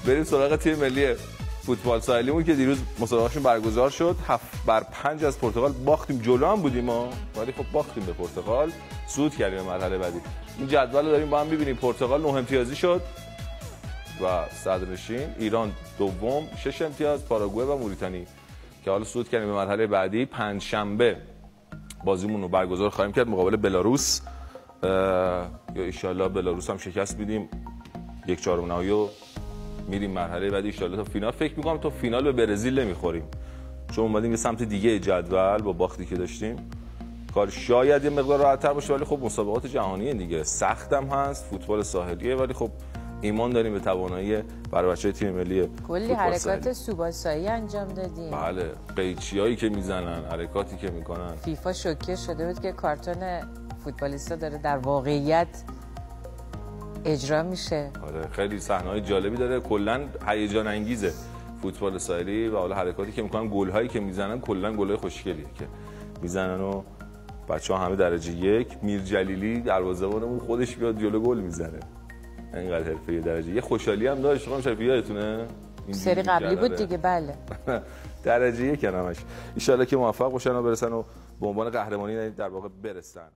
بریم سراغ تیم ملی فوتبال ساحلیمون که دیروز مسابقهشون برگزار شد. 7-5 از پرتغال باختیم. جلو هم بودیم ما، ولی خب باختیم به پرتغال، صعود کردیم به مرحله بعدی. این جدول رو داریم با هم می‌بینیم. پرتغال 9 امتیازی شد و صدرنشین. ایران دوم 6 امتیاز. پاراگوئه و موریتانی که حالا صعود کردیم به مرحله بعدی. پنجشنبه بازیمون رو برگزار خواهیم کرد مقابل بلاروس. یا ان شاءالله بلاروس هم شکست میدیم، 1/4 نهایی رو میریم مرحله بعدی ان شاءالله تا فینال. فکر می‌کنم تا فینال به برزیل نمیخوریم، چون اومدیم یه سمت دیگه جدول با باختی که داشتیم. کار شاید یه مقدار راحت‌تر باشه، ولی خب مسابقات جهانی دیگه، سختم هست، فوتبال ساحلیه، ولی خب ایمان داریم به توانایی برای بچه‌های تیم ملی. کلی حرکات سوباسایی انجام دادیم. بله، قیچیایی که میزنن، حرکاتی که میکنن. فیفا شوکه شده بود که کارتون فوتبالیستا داره در واقعیت اجرا میشه. آره، خیلی صحنه‌های جالبی داره. کلاً هیجان انگیزه فوتبال ساحلی و حالا حرکاتی که میکنن، گل‌هایی که میزنن، کلاً گل‌های خوشگلیه که میزنن و بچه‌ها همه درجه یک. میرجلیلی دروازه‌بانمون خودش بیاد جلو گل میزنه. اینقدر حرفه‌ای درجه. یه خوشحالی هم داشت، خانم شریفی یادتونه؟ سری قبلی بود دیگه. بله. درجه یک همش. ان شاءالله که موفق باشن و برسن و به عنوان قهرمانی در واقع برسن.